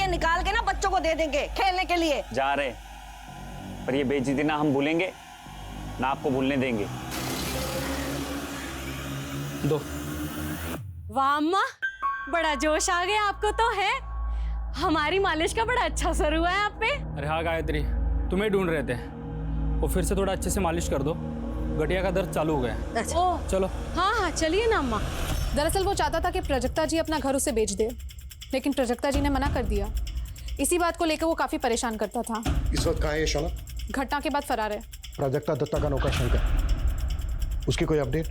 ये निकाल के ना बच्चों को दे देंगे खेलने के लिए। जा रहे, पर ये बेइज्जती ना हम भूलेंगे ना आपको भूलने देंगे। दो। वाह अम्मा, बड़ा जोश आ गया आपको तो है। हमारी मालिश का बड़ा अच्छा असर हुआ है आप पे। अरे हाँ गायत्री, तुम्हें ढूंढ रहे थे, वो फिर से थोड़ा अच्छे से मालिश कर दो, गठिया का दर्द चालू हो गया है। अच्छा। ओह चलो। हाँ हाँ चलिए ना अम्मा। दरअसल वो चाहता था कि प्राजक्ता जी अपना घर उसे बेच दे, लेकिन प्राजक्ता जी ने मना कर दिया। इसी बात को लेकर वो काफी परेशान करता था। इस वक्त कहाँ है ये शौनक? घटना के बाद फरार है। प्राजक्ता दत्ता का नौकर शंकर, उसकी कोई अपडेट?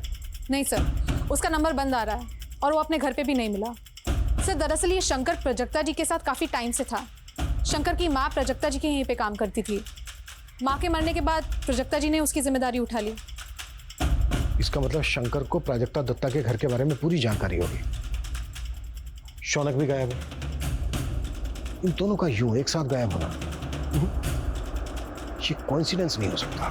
नहीं सर, उसका नंबर बंद आ रहा है और वो अपने घर पे भी नहीं मिला। सर दरअसल ये शंकर प्राजक्ता जी के साथ काफी टाइम से था। शंकर की माँ प्राजक्ता जी के यहीं पे काम करती थी। माँ के मरने के बाद प्राजक्ता जी ने उसकी जिम्मेदारी उठा ली। इसका मतलब शंकर को प्राजक्ता दत्ता के घर के बारे में पूरी जानकारी होगी। शौनक भी गायब है। इन दोनों का यूं एक साथ गायब होना ये कोइंसिडेंस नहीं हो सकता।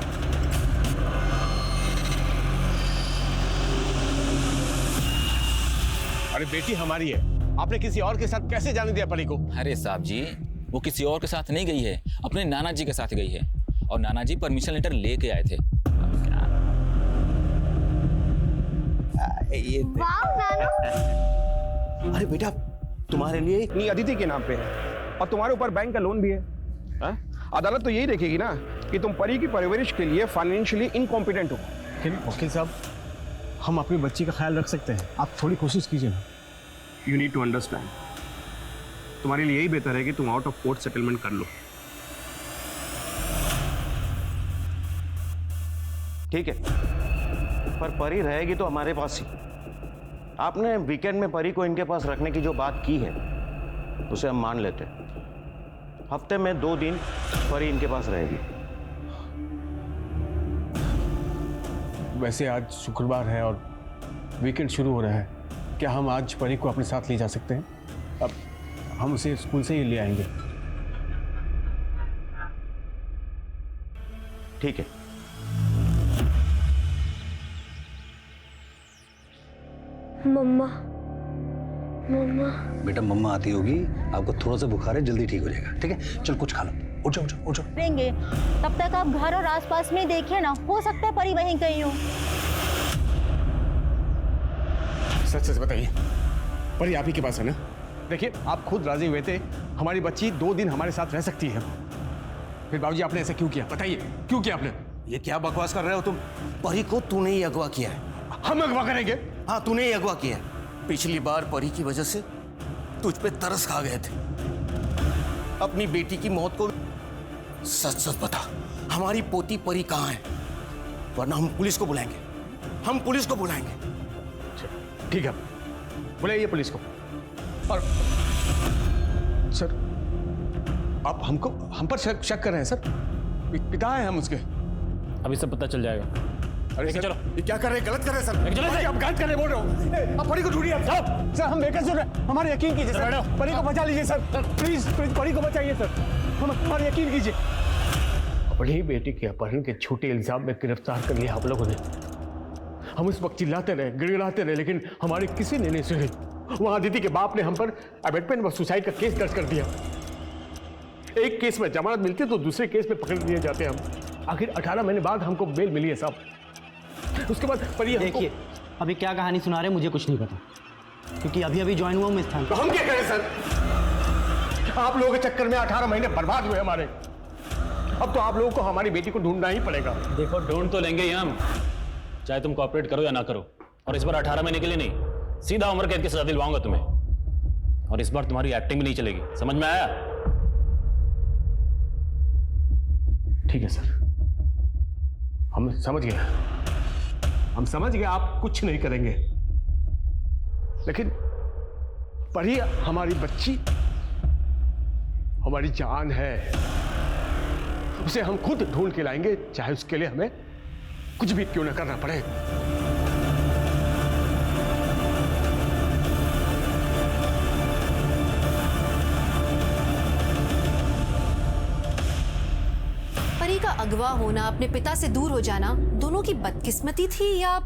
अरे बेटी हमारी है, आपने किसी और के साथ कैसे जाने दिया परी को? अरे साहब जी, वो किसी और के साथ नहीं गई है, अपने नाना जी के साथ गई है, और नाना जी परमिशन लेटर लेके आए थे। अरे बेटा, तुम्हारे लिए इतनी अदिति के नाम पे है और तुम्हारे ऊपर बैंक का लोन भी है, हा? अदालत तो यही देखेगी ना कि तुम परी की परवरिश के लिए फाइनेंशियली इनकॉम्पिटेंट हो। लेकिन वकील साहब, हम अपनी बच्ची का ख्याल रख सकते हैं, आप थोड़ी कोशिश कीजिए ना। यू नीड टू अंडरस्टैंड, तुम्हारे लिए यही बेहतर है कि तुम आउट ऑफ कोर्ट सेटलमेंट कर लो। ठीक है, पर परी रहेगी तो हमारे पास ही। आपने वीकेंड में परी को इनके पास रखने की जो बात की है उसे हम मान लेते हैं। हफ्ते में 2 दिन परी इनके पास रहेगी। वैसे आज शुक्रवार है और वीकेंड शुरू हो रहा है, क्या हम आज परी को अपने साथ ले जा सकते हैं? अब हम उसे स्कूल से ही ले आएंगे। ठीक है। मम्मा, मम्मा। बेटा मम्मा आती होगी, आपको थोड़ा सा बुखार है, जल्दी ठीक हो जाएगा। ठीक है, चल कुछ खा लो। उठ जाओ, उठ जाओ। देंगे तब तक आप घर और आसपास में देखिए ना, हो सकता है परी वहीं कहीं हो। सच सच बताइए, परी आप ही के पास है ना? देखिए, आप खुद राजी हुए थे हमारी बच्ची 2 दिन हमारे साथ रह सकती है। फिर बाबूजी आपने ऐसा क्यों किया? बताइए क्यों किया आपने? ये क्या बकवास कर रहे हो तुम? परी को तूने ही अगवा किया है। हम अगवा करेंगे? हाँ, तूने ही अगवा किया है। पिछली बार परी की वजह से तुझ पे तरस खा गए थे। अपनी बेटी की मौत को सच सच बता, हमारी पोती परी कहाँ है? वरना हम पुलिस को बुलाएंगे। हम पुलिस को बुलाएंगे। ठीक है, बुलाइए पुलिस को। और सर, आप हम पर शक कर रहे हैं सर? पिता है हम उसके। अभी सब पता चल जाएगा। अरे सर, चलो, ये क्या कर रहे हैं? गलत कर रहे हैं सर। चलो, आप गलत कर रहे बोल रहे हो। आप परी को ढूंढिए। सर हम बेकसूर सुन रहे हैं, हमारे यकीन कीजिए सर। परी को बचा लीजिए सर, प्लीज प्लीज परी को बचाइए सर, हमारे यकीन कीजिए। अपनी बेटी के अपहरण के झूठे इल्जाम में गिरफ्तार कर लिया आप लोगों ने। हम उस वक्त चिल्लाते रहे, गिड़गिड़ाते रहे, लेकिन हमारे किसी ने नहीं सुनी। वहां अदिति के बाप ने हम पर अबेटमेंट व सुसाइड का केस दर्ज कर दिया। एक केस में जमानत मिलती है तो दूसरे केस में पकड़ लिए जाते हैं हम। आखिर 18 महीने बाद हमको बेल मिली है साहब। उसके बाद परी देखिए, अभी क्या कहानी सुना रहे मुझे कुछ नहीं पता, क्योंकि अभी अभी ज्वाइन हुआ हूं इस स्थान। तो हम क्या करें सर? आप लोगों के चक्कर में 18 महीने बर्बाद हुए हमारे। अब तो आप लोगों को हमारी बेटी को ढूंढना ही पड़ेगा। देखो, ढूंढ तो लेंगे ही हम, चाहे तुम कोऑपरेट करो या ना करो। और इस बार 18 महीने के लिए नहीं, सीधा उम्र कैद की सजा दिलवाऊंगा तुम्हें। और इस बार तुम्हारी एक्टिंग भी नहीं चलेगी, समझ में आया? ठीक है सर, हम समझ गए। हम समझ गए आप कुछ नहीं करेंगे, लेकिन परी हमारी बच्ची, हमारी जान है। उसे हम खुद ढूंढ के लाएंगे, चाहे उसके लिए हमें कुछ भी क्यों ना करना पड़े। परी का अगवा होना, अपने पिता से दूर हो जाना, दोनों की बदकिस्मती थी या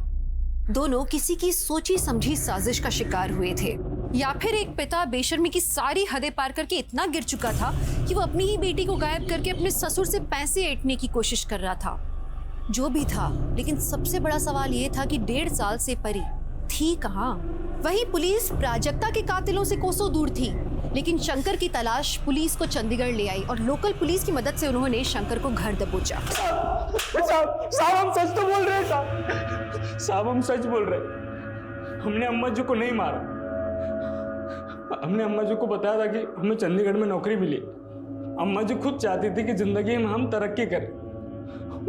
दोनों किसी की सोची समझी साजिश का शिकार हुए थे, या फिर एक पिता बेशर्मी की सारी हदें पार करके इतना गिर चुका था कि वो अपनी ही बेटी को गायब करके अपने ससुर से पैसे ऐंठने की कोशिश कर रहा था। जो भी था, लेकिन सबसे बड़ा सवाल ये था कि 1.5 साल से परी थी कहाँ। वहीं पुलिस प्राजक्ता के कातिलों से कोसों दूर थी, लेकिन शंकर की तलाश पुलिस को चंडीगढ़ ले आई और लोकल पुलिस की मदद से उन्होंने शंकर को घर दबोचा। साहब हम सच तो बोल रहे हैं साहब हम सच बोल रहे हैं। हमने अम्मा जी को नहीं मारा। हमने अम्मा जी को बताया था कि हमें चंडीगढ़ में नौकरी मिली। अम्मा जी खुद चाहती थी कि जिंदगी में हम तरक्की करें।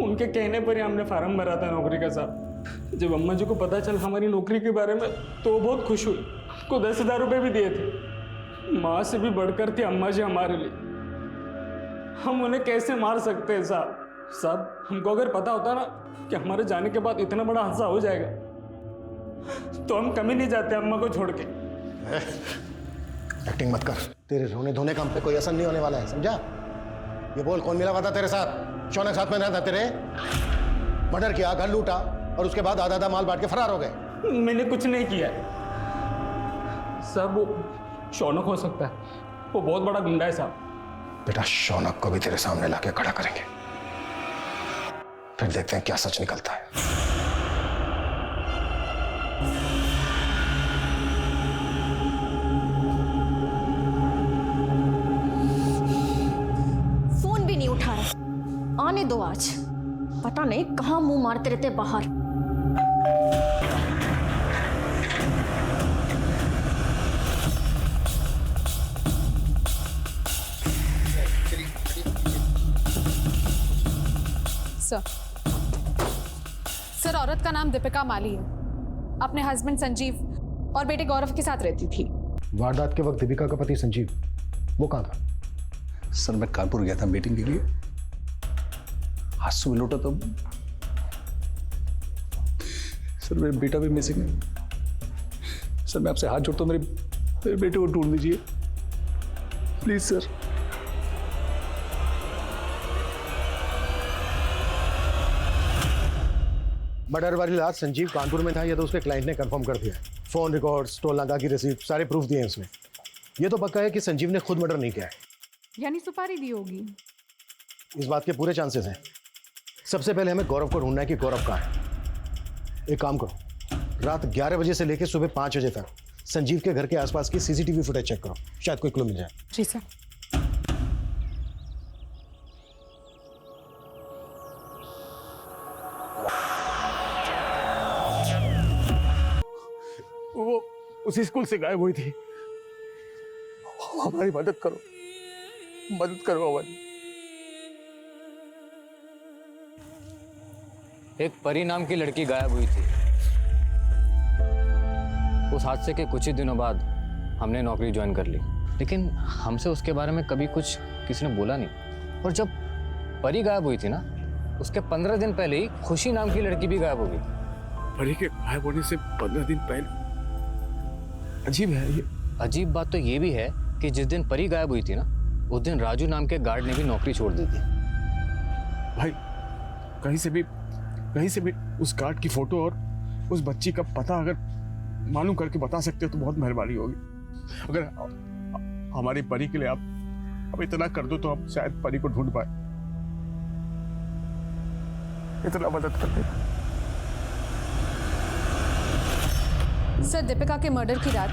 उनके कहने पर ही हमने फार्म भरा था नौकरी का साहब। जब अम्मा जी को पता चला हमारी नौकरी के बारे में तो वो बहुत खुश हुई। उसको 10,000 रुपये भी दिए थे। माँ से भी बढ़कर थी अम्मा जी हमारे लिए। हम उन्हें कैसे मार सकते हैं साहब हमको अगर पता होता ना कि हमारे जाने के बाद इतना बड़ा हादसा हो जाएगा तो हम कभी नहीं जाते अम्मा को छोड़ के। एक्टिंग मत कर। तेरे रोने धोने का हम पे कोई असर नहीं होने वाला है, समझा? ये बोल, कौन मिला हुआ था तेरे साथ? शौनक साथ में रहता तेरे? मर्डर किया, घर लूटा और उसके बाद आधा माल बांट के फरार हो गए। मैंने कुछ नहीं किया साहब। वो शौनक हो सकता है, वो बहुत बड़ा गुंडा है साहब। बेटा, शौनक को भी तेरे सामने लाके खड़ा करेंगे, फिर देखते हैं क्या सच निकलता है। फोन भी नहीं उठा रहा। आने दो आज, पता नहीं कहां मुंह मारते रहते बाहर। सर, औरत का नाम दीपिका माली है। अपने हस्बैंड संजीव और बेटे गौरव के साथ रहती थी। वारदात के वक्त दीपिका का पति संजीव वो कहाँ था? सर, मैं कानपुर गया था मीटिंग के लिए। आज सुबह लौटा तो सर मेरा बेटा भी मिसिंग है। सर मैं आपसे हाथ जोड़ता हूँ, मेरे बेटे को ढूंढ दीजिए प्लीज सर। मर्डर वाली रात संजीव कानपुर में था, ये तो उसके क्लाइंट ने कंफर्म कर दिया। फोन रिकॉर्ड्स, टोल नाका की रिसीप्ट, सारे प्रूफ दिए हैं उसने। ये तो पक्का है कि संजीव ने खुद मर्डर नहीं किया है। यानी सुपारी दी होगी। इस बात के पूरे चांसेस हैं। सबसे पहले हमें गौरव को ढूंढना है कि गौरव कहाँ है। एक काम करो, रात 11 बजे से लेकर सुबह 5 बजे तक संजीव के घर के आसपास की सीसीटीवी फुटेज चेक करो, शायद कोई क्लू मिल जाए। जी सर। वो उसी स्कूल से गायब हुई थी। हमारी मदद करो, मदद करो हमारी। एक परी नाम की लड़की गायब हुई थी। उस हादसे के कुछ ही दिनों बाद हमने नौकरी ज्वाइन कर ली, लेकिन हमसे उसके बारे में कभी कुछ किसी ने बोला नहीं। और जब परी गायब हुई थी ना, उसके 15 दिन पहले ही खुशी नाम की लड़की भी गायब हो गई। परी के गायब होने से 15 दिन पहले? अजीब है ये। अजीब बात तो ये भी है कि जिस दिन परी गायब हुई थी ना, उस दिन राजू नाम के गार्ड ने भी नौकरी छोड़ दी थी। भाई, कहीं से भी उस गार्ड की फोटो और उस बच्ची का पता अगर मालूम करके बता सकते हो तो बहुत मेहरबानी होगी। अगर हमारी परी के लिए आप इतना कर दो तो हम शायद परी को ढूंढ पाए। इतना मदद कर दे। सर, दीपिका के मर्डर की रात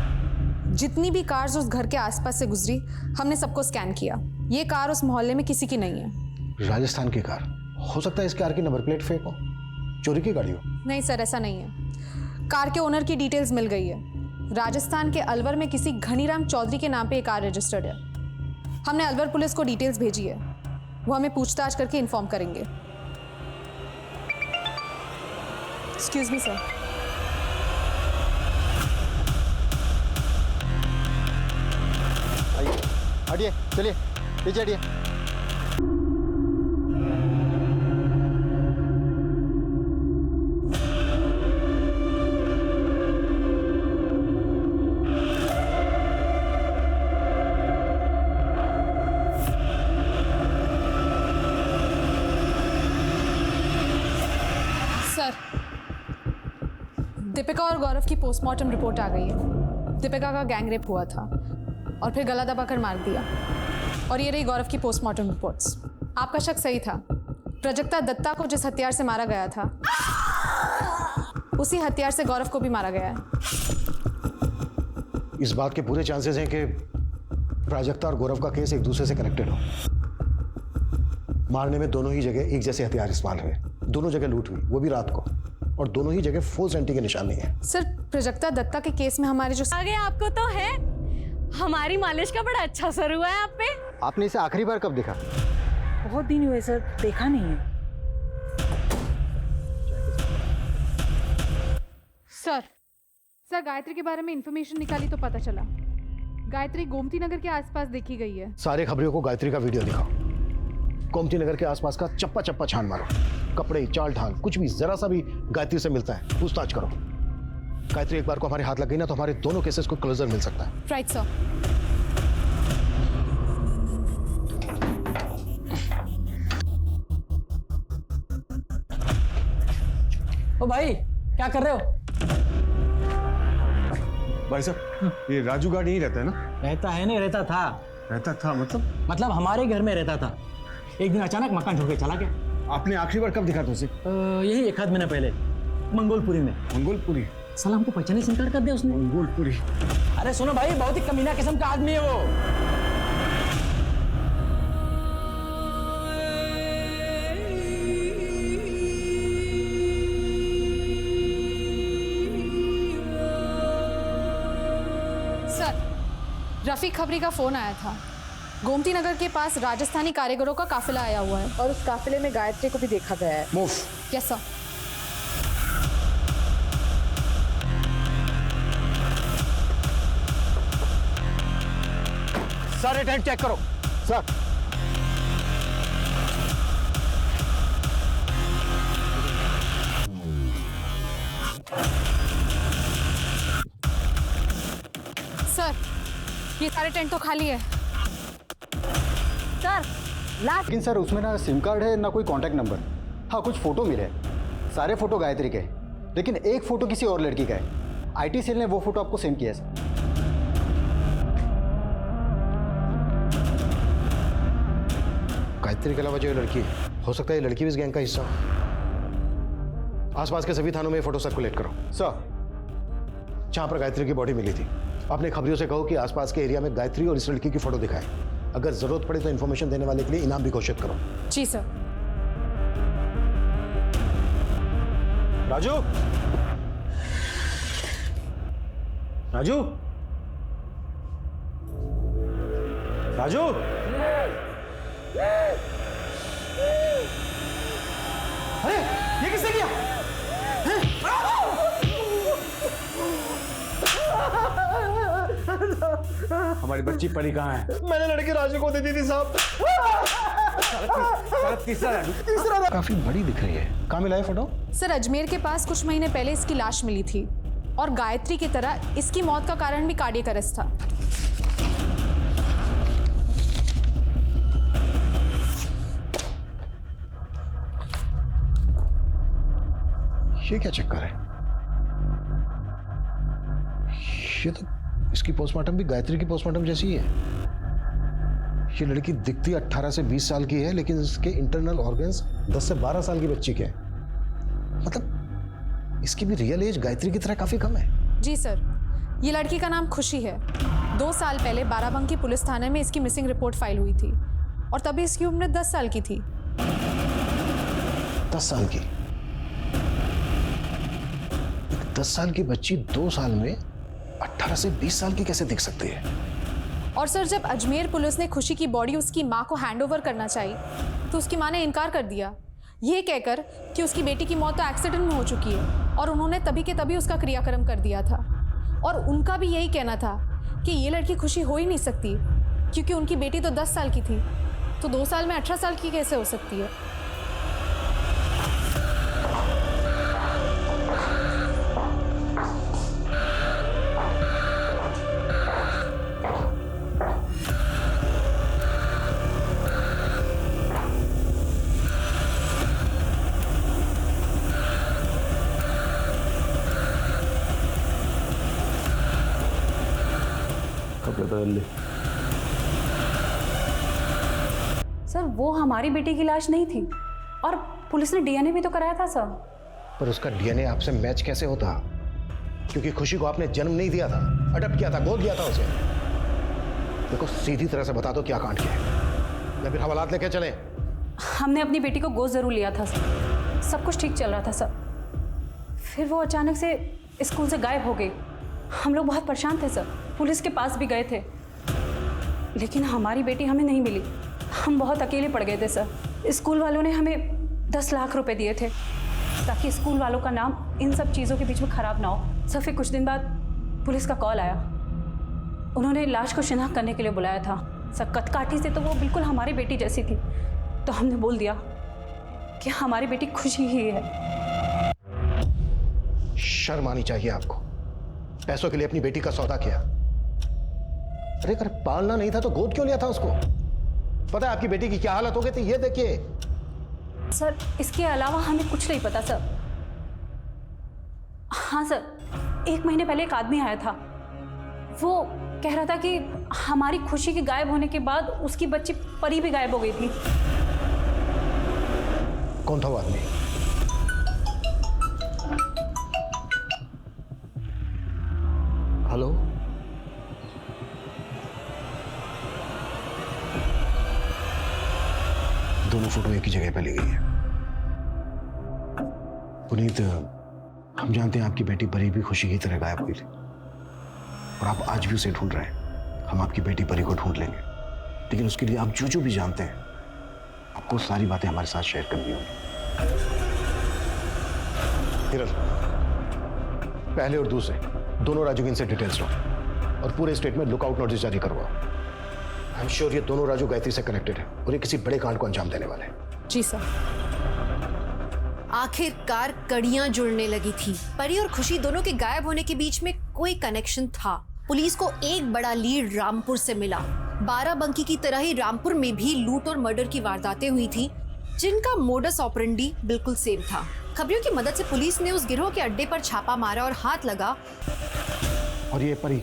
जितनी भी कार्स उस घर के आसपास से गुजरी, हमने सबको स्कैन किया। ये कार उस मोहल्ले में किसी की नहीं है। राजस्थान की कार हो सकता है, इस कार की नंबर प्लेट फेक हो, चोरी की गाड़ी हो। नहीं सर, ऐसा नहीं है। कार के ओनर की डिटेल्स मिल गई है। राजस्थान के अलवर में किसी घनीराम चौधरी के नाम पे ये कार रजिस्टर्ड है। हमने अलवर पुलिस को डिटेल्स भेजी है, वो हमें पूछताछ करके इन्फॉर्म करेंगे। Excuse me sir. हटिए, चलिए पीछे हटिए। सर, दीपिका और गौरव की पोस्टमार्टम रिपोर्ट आ गई है। दीपिका का गैंग रेप हुआ था और फिर गला दबाकर मार दिया। और ये रही गौरव की पोस्टमार्टम रिपोर्ट्स। आपका शक सही था। प्राजक्ता दत्ता को जिस हथियार से मारा गया था उसी हथियार से गौरव को भी मारा गया है। इस बात के पूरे चांसेस हैं कि प्राजक्ता और गौरव का केस एक दूसरे से कनेक्टेड हो। मारने में दोनों ही जगह एक जैसे हथियार इस्तेमाल हुए, दोनों जगह लूट हुई, वो भी रात को, और दोनों ही जगह फोर्स एंट्री के निशान नहीं है। सर प्राजक्ता दत्ता के केस में हमारे जो आगे आपको तो है, हमारी मालिश का बड़ा अच्छा असर हुआ है आप पे। आपने इसे आखिरी बार कब देखा? बहुत दिन हुए सर, देखा नहीं है। सर गायत्री के बारे में इंफॉर्मेशन निकाली तो पता चला गायत्री गोमती नगर के आसपास देखी गई है। सारे खबरियों को गायत्री का वीडियो दिखाओ। गोमती नगर के आसपास का चप्पा चप्पा छान मारो, कपड़े, चाल ढाल, कुछ भी जरा सा भी गायत्री से मिलता है पूछताछ करो। गायत्री एक बार को हमारे हाथ लग गई ना तो हमारे दोनों केसेस को क्लोजर मिल सकता है। Right sir. ओ भाई क्या कर रहे हो? भाई साहब ये राजू गार्ड यहीं रहता है ना? रहता है नहीं, रहता था। रहता था मतलब हमारे घर में रहता था। एक दिन अचानक मकान छोड़ के चला गया। आपने आखिरी बार कब दिखा था उसे? यही 1 आध महीने पहले मंगोलपुरी में। मंगोलपुरी? साला हमको पहचाने से इनकार कर दिया उसने। मंगोलपुरी? अरे सुनो भाई, बहुत ही कमीना किस्म का आदमी है वो। रफीक खबरी का फोन आया था। गोमती नगर के पास राजस्थानी कारीगरों का काफिला आया हुआ है और उस काफिले में गायत्री को भी देखा गया है। मूव। Yes sir. सारे टेंट चेक करो। सर ये सारे टेंट तो खाली है। सर लेकिन सर उसमें ना सिम कार्ड है ना कोई कांटेक्ट नंबर। हाँ कुछ फोटो मिले, सारे फोटो गायत्री के, लेकिन एक फोटो किसी और लड़की का है। आईटी सेल ने वो फोटो आपको सेंड किया है सर। गायत्री के अलावा जो ये लड़की है, हो सकता है ये लड़की भी इस गैंग का हिस्सा हो। आसपास के सभी थानों में फोटो सर्कुलेट करो। सर जहां पर गायत्री की बॉडी मिली थी अपने खबरियों से कहो कि आसपास के एरिया में गायत्री और इस लड़की की फोटो दिखाएं। अगर जरूरत पड़े तो इंफॉर्मेशन देने वाले के लिए इनाम भी घोषित करो। जी सर। राजू, राजू, राजू, अरे ये किसने किया? हमारी बच्ची परी कहाँ है? मैंने लड़की राजू को दे दी थी साहब। तीसरा काफी बड़ी दिख रही है। कहाँ मिला है फोटो? सर अजमेर के पास कुछ महीने पहले इसकी लाश मिली थी और गायत्री की तरह इसकी मौत का कारण भी कार्डियक अरेस्ट था। ये क्या चक्कर है? ये तो इसकी पोस्टमार्टम भी गायत्री की पोस्टमार्टम जैसी ही है। ये लड़की दिखती 18 से 20 साल की है लेकिन इसके इंटरनल ऑर्गन्स 10 से 12 साल की बच्ची के हैं। मतलब इसकी भी रियल एज गायत्री की तरह काफी कम है। जी सर, ये लड़की का नाम खुशी है। 2 साल पहले बाराबंकी पुलिस थाने में इसकी मिसिंग रिपोर्ट फाइल हुई थी और तभी इसकी उम्र 10 साल की थी। 10 साल की? 10 साल की बच्ची 2 साल में 18 से 20 साल की कैसे दिख सकती है? और सर जब अजमेर पुलिस ने खुशी की बॉडी उसकी मां को हैंडओवर करना चाहिए तो उसकी मां ने इनकार कर दिया, ये कहकर कि उसकी बेटी की मौत तो एक्सीडेंट में हो चुकी है और उन्होंने तभी के तभी उसका क्रियाक्रम कर दिया था। और उनका भी यही कहना था कि ये लड़की खुशी हो ही नहीं सकती क्योंकि उनकी बेटी तो 10 साल की थी, तो 2 साल में 18 साल की कैसे हो सकती है? कपड़े बदल ले। सर वो हमारी बेटी की लाश नहीं थी और पुलिस ने डीएनए भी तो कराया था सर। पर उसका डीएनए आपसे मैच कैसे होता? क्योंकि खुशी को आपने जन्म नहीं दिया था, अडॉप्ट किया था, गोद लिया था उसे। देखो सीधी तरह से बता दो क्या कांड किया है, या फिर हवालात लेके चले। हमने अपनी बेटी को गोद जरूर लिया था सर, सब कुछ ठीक चल रहा था सर। फिर वो अचानक से स्कूल से गायब हो गई। हम लोग बहुत परेशान थे सर, पुलिस के पास भी गए थे, लेकिन हमारी बेटी हमें नहीं मिली। हम बहुत अकेले पड़ गए थे सर। स्कूल वालों ने हमें 10 लाख रुपए दिए थे ताकि स्कूल वालों का नाम इन सब चीज़ों के बीच में खराब ना हो। सर फिर कुछ दिन बाद पुलिस का कॉल आया, उन्होंने लाश को शिनाख्त करने के लिए बुलाया था सर। कदकाठी से तो वो बिल्कुल हमारी बेटी जैसी थी, तो हमने बोल दिया कि हमारी बेटी खुशी ही है। शर्म आनी चाहिए आपको, पैसों के लिए अपनी बेटी का सौदा किया। अरे अगर पालना नहीं था तो गोद क्यों लिया था उसको? पता है आपकी बेटी की क्या हालत हो गई थी, ये देखिए। सर इसके अलावा हमें कुछ नहीं पता सर। हाँ सर, 1 महीने पहले एक आदमी आया था, वो कह रहा था कि हमारी खुशी के गायब होने के बाद उसकी बच्ची परी भी गायब हो गई थी। कौन था वो आदमी? हेलो, दोनों फोटो एक ही जगह पे ली गई है। पुनीत, हम जानते हैं आपकी बेटी परी भी खुशी की तरह गायब हुई थी और आप आज भी उसे ढूंढ रहे हैं। हम आपकी बेटी परी को ढूंढ लेंगे, लेकिन उसके लिए आप जो भी जानते हैं आपको सारी बातें हमारे साथ शेयर करनी होगी। हिरल, पहले और दूसरे दोनों राजू की इनसे डिटेल्स लो और पूरे स्टेट में लुकआउट नोटिस जारी करवाओ। आई एम श्योर ये दोनों राजू गायत्री से कनेक्टेड है और ये किसी बड़े कांड को अंजाम देने वाले हैं। जी सर। आखिरकार कड़ियां जुड़ने लगी थी। परी और खुशी दोनों के गायब होने के बीच में कोई कनेक्शन था। पुलिस को एक बड़ा लीड रामपुर से मिला। बाराबंकी की तरह ही रामपुर में भी लूट और मर्डर की वारदातें हुई थी, जिनका मोडस ऑपरेंडी बिल्कुल सेम था। खबरियों की मदद से पुलिस ने उस गिरोह के अड्डे पर छापा मारा और हाथ लगा। और ये परी,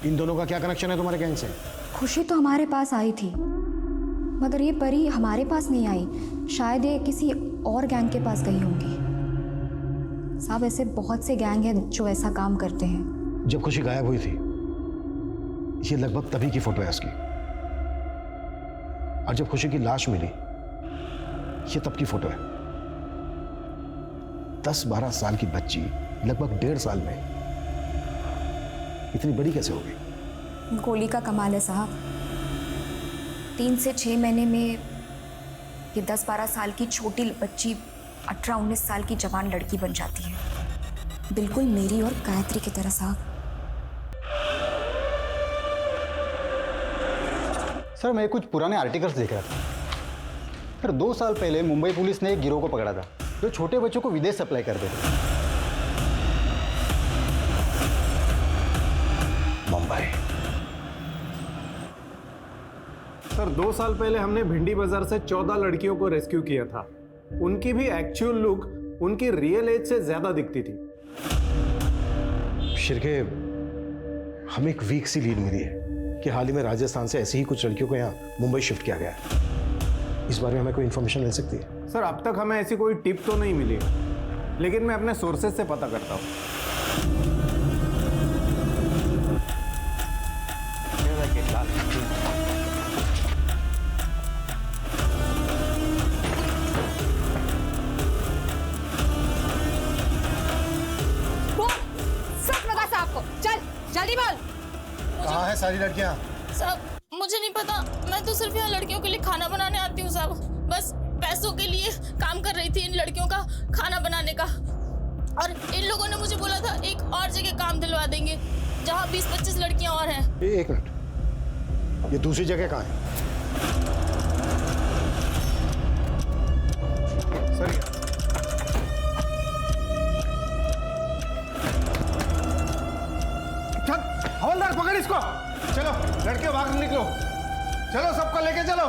इन दोनों का क्या कनेक्शन है तुम्हारे गैंग से? खुशी तो हमारे पास आई थी, मगर ये परी हमारे पास नहीं आई। शायद ये किसी और गैंग के पास गई होंगी। साहब ऐसे बहुत से गैंग हैं जो ऐसा काम करते हैं। जब खुशी गायब हुई थी, ये लगभग तभी की फोटो है उसकी, और जब खुशी की लाश मिली, ये तब की फोटो है। 10-12 साल की बच्ची लगभग 1.5 साल में इतनी बड़ी कैसे हो गई? गोली का कमाल है साहब। 3 से 6 महीने में ये 10-12 साल की छोटी बच्ची 18-19 साल की जवान लड़की बन जाती है, बिल्कुल मेरी और गायत्री की तरह साहब। सर मैं कुछ पुराने आर्टिकल्स देख रहा था। सर 2 साल पहले मुंबई पुलिस ने एक गिरोह को पकड़ा था जो छोटे बच्चों को विदेश सप्लाई करते थे। मुंबई। सर 2 साल पहले हमने भिंडी बाजार से 14 लड़कियों को रेस्क्यू किया था। उनकी भी एक्चुअल लुक उनकी रियल एज से ज्यादा दिखती थी। शिरके, हमें एक वीक सी लीड मिली है कि हाल ही में राजस्थान से ऐसी ही कुछ लड़कियों को यहाँ मुंबई शिफ्ट किया गया है। इस बारे में हमें कोई इन्फॉर्मेशन मिल सकती है? सर अब तक हमें ऐसी कोई टिप तो नहीं मिली, लेकिन मैं अपने सोर्सेज से पता करता हूँ। सच बता साहब को, चल जल्दी बोल। कहाँ है सारी लड़कियाँ? साहब मुझे नहीं पता, मैं तो सिर्फ यहाँ लड़कियों के लिए खाना बनाने आती हूँ साहब। बस पैसों के लिए काम कर रही थी इन लड़कियों का खाना बनाने का, और इन लोगों ने मुझे बोला था एक और जगह काम दिलवा देंगे जहाँ 20-25 लड़कियाँ और हैं। एक मिनट, ये दूसरी जगह कहाँ है? सर हवलदार पकड़ इसको। चलो लड़के बाहर निकलो, चलो सबको लेके चलो।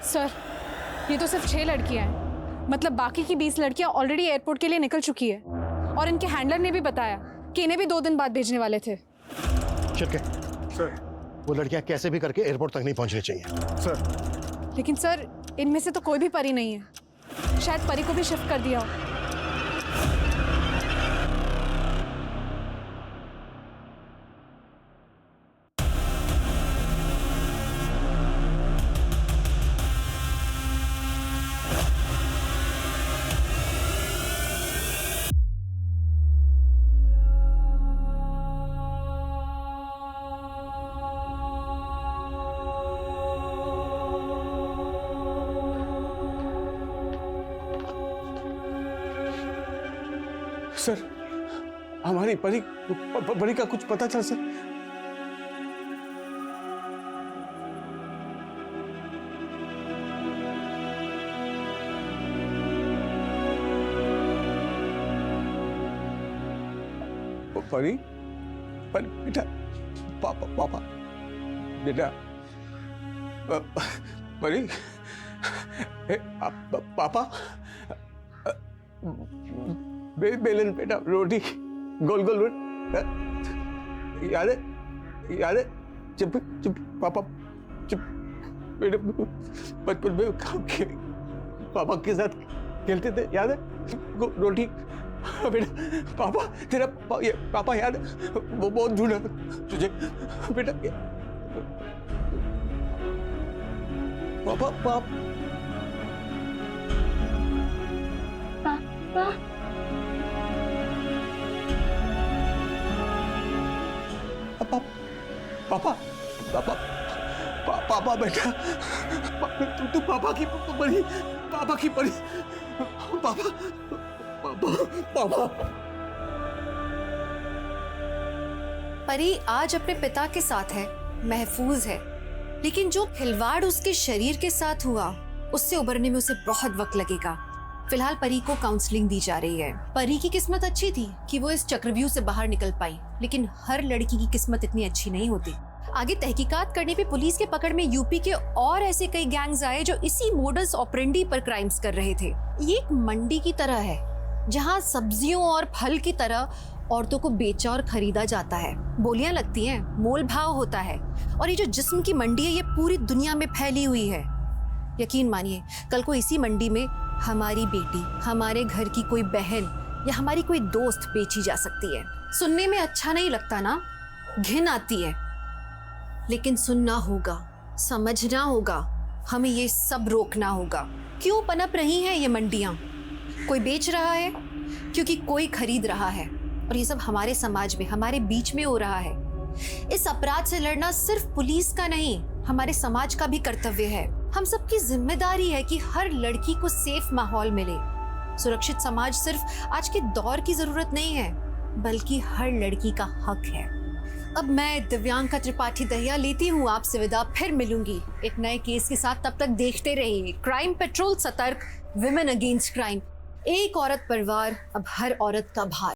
सर ये तो सिर्फ 6 लड़कियां हैं, मतलब बाकी की 20 लड़कियां ऑलरेडी एयरपोर्ट के लिए निकल चुकी है और इनके हैंडलर ने भी बताया कि इन्हें भी 2 दिन बाद भेजने वाले थे। शिर्के, सर, वो लड़कियां कैसे भी करके एयरपोर्ट तक नहीं पहुंचनी चाहिए। सर, लेकिन सर इनमें से तो कोई भी परी नहीं है, शायद परी को भी शिफ्ट कर दिया हो। सर, हमारी परी परी का कुछ पता चल सर? परी, परी बेटा, पापा बेटा, परी, पापा, बेलन बेटा, रोटी गोल गोल रोटी, याद है जब पापा बेटा बचपन में पापा के साथ खेलते थे, याद है? रोटी बेटा, पापा तेरा पापा याद है? वो बहुत ढूंढा तुझे बेटा। पापा पापा पापा पापा बेटा, तू पापा की परी, पापा की परी, पापा पापा। परी आज अपने पिता के साथ है, महफूज है, लेकिन जो खिलवाड़ उसके शरीर के साथ हुआ उससे उबरने में उसे बहुत वक्त लगेगा। फिलहाल परी को काउंसलिंग दी जा रही है। परी की किस्मत अच्छी थी कि वो इस चक्रव्यूह से बाहर निकल पाई, लेकिन हर लड़की की किस्मत इतनी अच्छी नहीं होती। आगे तहकीकात करने पे पुलिस के पकड़ में यूपी के और ऐसे कई गैंग्स आए जो इसी मोडस ऑपरेंडी पर क्राइम्स कर रहे थे। ये एक मंडी की तरह है जहाँ सब्जियों और फल की तरह औरतों को बेचा और खरीदा जाता है, बोलियां लगती हैं, मोल भाव होता है। और ये जो जिस्म की मंडी है ये पूरी दुनिया में फैली हुई है। यकीन मानिए कल को इसी मंडी में हमारी बेटी, हमारे घर की कोई बहन या हमारी कोई दोस्त बेची जा सकती है। सुनने में अच्छा नहीं लगता ना, घिन आती है, लेकिन सुनना होगा, समझना होगा, हमें ये सब रोकना होगा। क्यों पनप रही हैं ये मंडियां? कोई बेच रहा है क्योंकि कोई खरीद रहा है, और ये सब हमारे समाज में, हमारे बीच में हो रहा है। इस अपराध से लड़ना सिर्फ पुलिस का नहीं, हमारे समाज का भी कर्तव्य है। हम सबकी जिम्मेदारी है कि हर लड़की को सेफ माहौल मिले। सुरक्षित समाज सिर्फ आज के दौर की जरूरत नहीं है, बल्कि हर लड़की का हक है। अब मैं दिव्यांका त्रिपाठी दहिया लेती हूँ आपसे विदा, फिर मिलूंगी एक नए केस के साथ। तब तक देखते रहिए क्राइम पेट्रोल, सतर्क, विमेन अगेंस्ट क्राइम। एक औरत पर वार, अब हर औरत का भार।